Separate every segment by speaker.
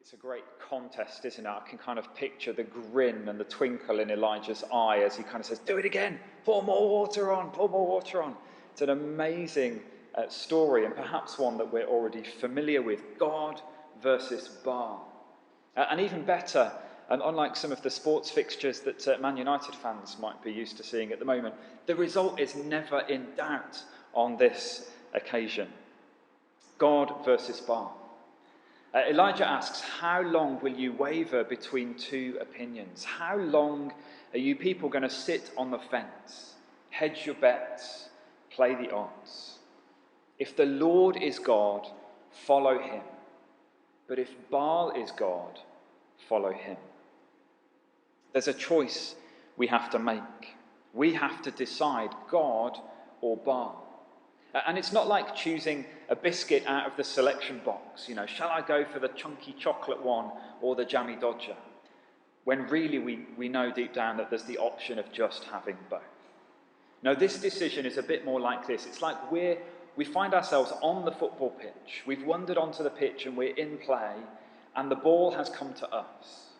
Speaker 1: It's a great contest, isn't it? I can kind of picture the grin and the twinkle in Elijah's eye as he kind of says, do it again, pour more water on, pour more water on. It's an amazing story, and perhaps one that we're already familiar with, God versus Baal. And even better, and unlike some of the sports fixtures that Man United fans might be used to seeing at the moment, the result is never in doubt on this occasion. God versus Baal. Elijah asks, how long will you waver between two opinions? How long are you people going to sit on the fence, hedge your bets, play the odds? If the Lord is God, follow him. But if Baal is God, follow him. There's a choice we have to make. We have to decide God or Baal. And it's not like choosing a biscuit out of the selection box. You know, shall I go for the chunky chocolate one or the jammy Dodger? When really we know deep down that there's the option of just having both. No, this decision is a bit more like this. It's like we find ourselves on the football pitch. We've wandered onto the pitch and we're in play, and the ball has come to us.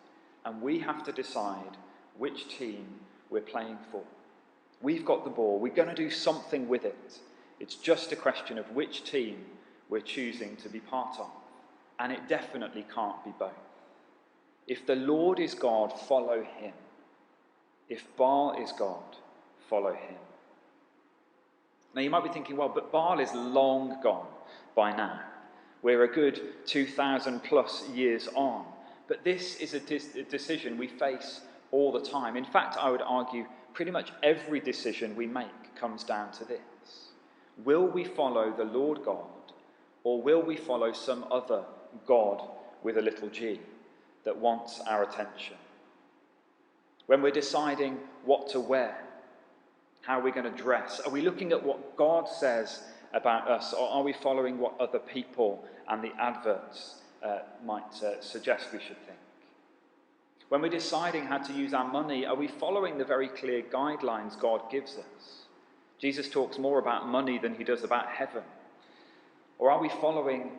Speaker 1: And we have to decide which team we're playing for. We've got the ball. We're going to do something with it. It's just a question of which team we're choosing to be part of. And it definitely can't be both. If the Lord is God, follow him. If Baal is God, follow him. Now you might be thinking, well, but Baal is long gone by now. We're a good 2,000 plus years on. But this is a decision we face all the time. In fact, I would argue pretty much every decision we make comes down to this. Will we follow the Lord God, or will we follow some other God with a little g that wants our attention? When we're deciding what to wear, how we're going to dress, are we looking at what God says about us, or are we following what other people and the adverts might suggest we should think? When we're deciding how to use our money, are we following the very clear guidelines God gives us? Jesus talks more about money than he does about heaven. Or are we following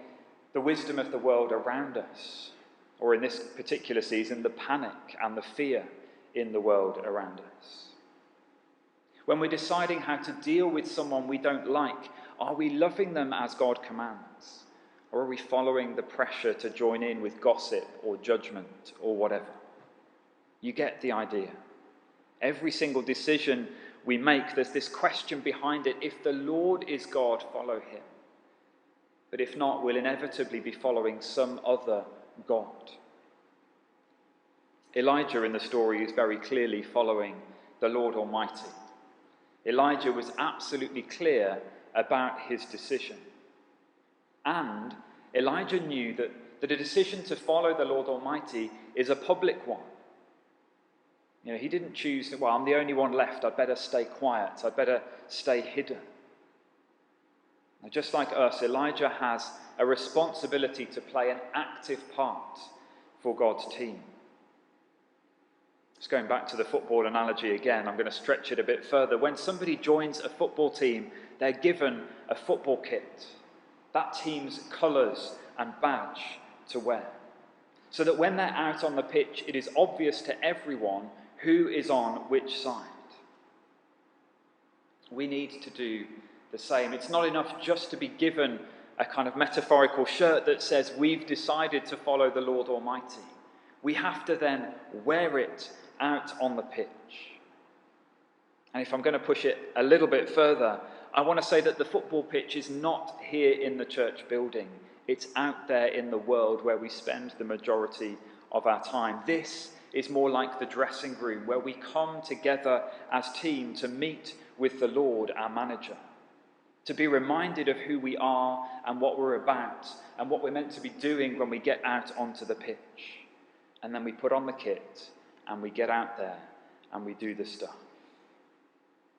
Speaker 1: the wisdom of the world around us? Or in this particular season, the panic and the fear in the world around us? When we're deciding how to deal with someone we don't like, are we loving them as God commands? Or are we following the pressure to join in with gossip or judgment or whatever? You get the idea. Every single decision we make, there's this question behind it. If the Lord is God, follow him. But if not, we'll inevitably be following some other God. Elijah in the story is very clearly following the Lord Almighty. Elijah was absolutely clear about his decision. And Elijah knew that a decision to follow the Lord Almighty is a public one. You know, he didn't choose, well, I'm the only one left, I'd better stay quiet, I'd better stay hidden. Now, just like us, Elijah has a responsibility to play an active part for God's team. Just going back to the football analogy again, I'm going to stretch it a bit further. When somebody joins a football team, they're given a football kit, that team's colours and badge to wear, so that when they're out on the pitch, it is obvious to everyone who is on which side. We need to do the same. It's not enough just to be given a kind of metaphorical shirt that says we've decided to follow the Lord Almighty. We have to then wear it out on the pitch. And if I'm going to push it a little bit further, I want to say that the football pitch is not here in the church building. It's out there in the world where we spend the majority of our time. This is more like the dressing room where we come together as team to meet with the Lord, our manager, to be reminded of who we are and what we're about and what we're meant to be doing when we get out onto the pitch. And then we put on the kit and we get out there and we do the stuff.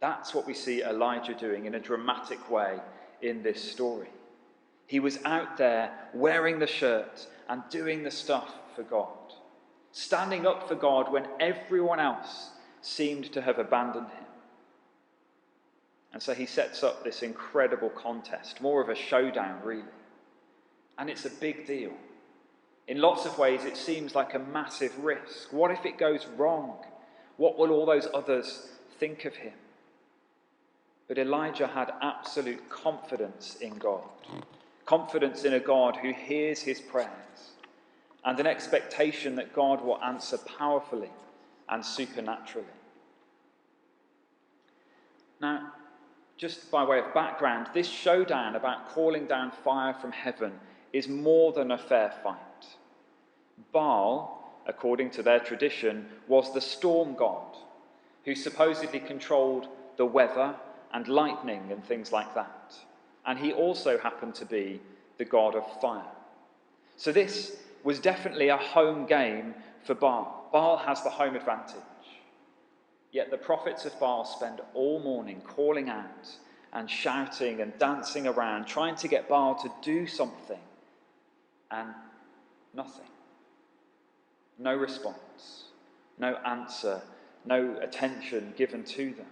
Speaker 1: That's what we see Elijah doing in a dramatic way in this story. He was out there wearing the shirt and doing the stuff for God, standing up for God when everyone else seemed to have abandoned him. And so he sets up this incredible contest, more of a showdown really. And it's a big deal. In lots of ways, it seems like a massive risk. What if it goes wrong? What will all those others think of him? But Elijah had absolute confidence in God, confidence in a God who hears his prayers, and an expectation that God will answer powerfully and supernaturally. Now, just by way of background, this showdown about calling down fire from heaven is more than a fair fight. Baal, according to their tradition, was the storm god who supposedly controlled the weather and lightning and things like that. And he also happened to be the god of fire. So this was definitely a home game for Baal. Baal has the home advantage. Yet the prophets of Baal spend all morning calling out and shouting and dancing around, trying to get Baal to do something, and nothing. No response, no answer, no attention given to them.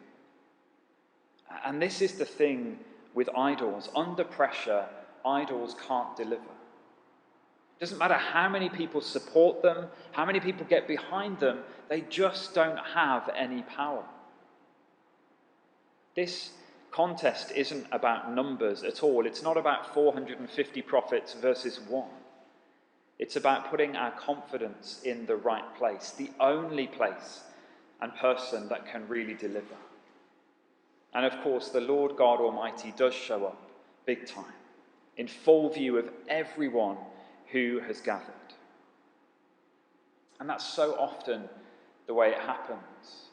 Speaker 1: And this is the thing with idols. Under pressure, idols can't deliver. It doesn't matter how many people support them, how many people get behind them, they just don't have any power. This contest isn't about numbers at all. It's not about 450 prophets versus one. It's about putting our confidence in the right place, the only place and person that can really deliver. And of course, the Lord God Almighty does show up big time, in full view of everyone who has gathered. And that's so often the way it happens.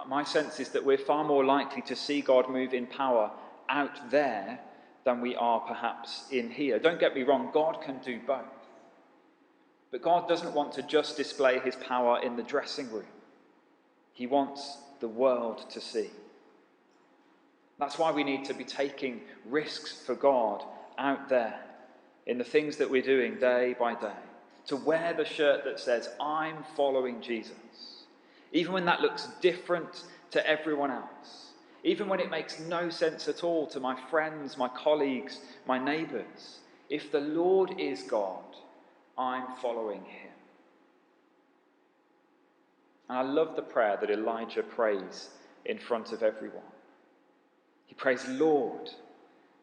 Speaker 1: My sense is that we're far more likely to see God move in power out there than we are perhaps in here. Don't get me wrong, God can do both. But God doesn't want to just display his power in the dressing room. He wants the world to see. That's why we need to be taking risks for God out there in the things that we're doing day by day. To wear the shirt that says, I'm following Jesus. Even when that looks different to everyone else. Even when it makes no sense at all to my friends, my colleagues, my neighbours. If the Lord is God, I'm following him. And I love the prayer that Elijah prays in front of everyone. He prays, Lord,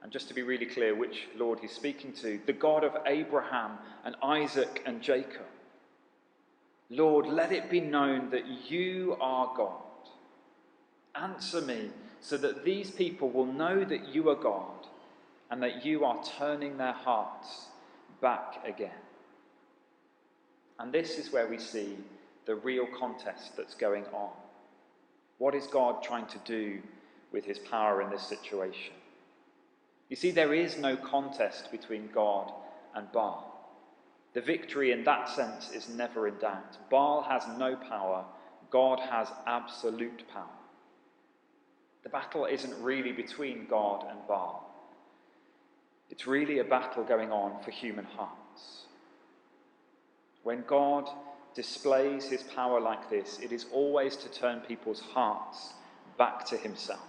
Speaker 1: and just to be really clear which Lord he's speaking to, the God of Abraham and Isaac and Jacob. Lord, let it be known that you are God. Answer me so that these people will know that you are God and that you are turning their hearts back again. And this is where we see the real contest that's going on. What is God trying to do with his power in this situation? You see, there is no contest between God and Baal. The victory in that sense is never in doubt. Baal has no power. God has absolute power. The battle isn't really between God and Baal. It's really a battle going on for human hearts. When God displays his power like this, it is always to turn people's hearts back to himself.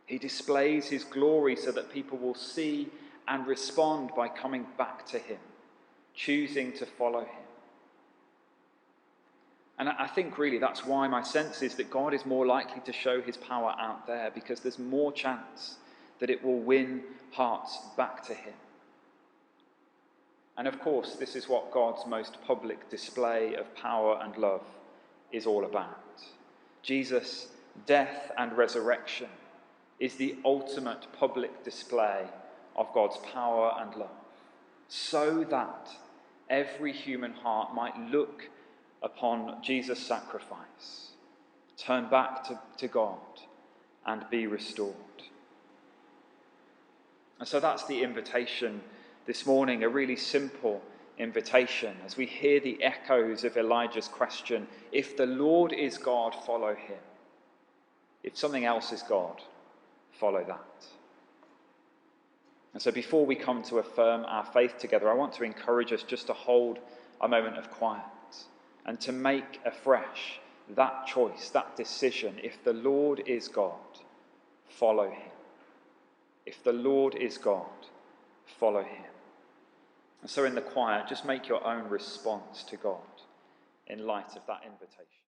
Speaker 1: He displays his glory so that people will see and respond by coming back to him, choosing to follow him. And I think really that's why my sense is that God is more likely to show his power out there, because there's more chance that it will win hearts back to him. And of course, this is what God's most public display of power and love is all about. Jesus' death and resurrection is the ultimate public display of God's power and love, so that every human heart might look upon Jesus' sacrifice, turn back to God, and be restored. And so that's the invitation this morning, a really simple invitation as we hear the echoes of Elijah's question, if the Lord is God, follow him. If something else is God, follow that. And so before we come to affirm our faith together, I want to encourage us just to hold a moment of quiet and to make afresh that choice, that decision. If the Lord is God, follow him. If the Lord is God, follow him. So in the quiet, just make your own response to God in light of that invitation.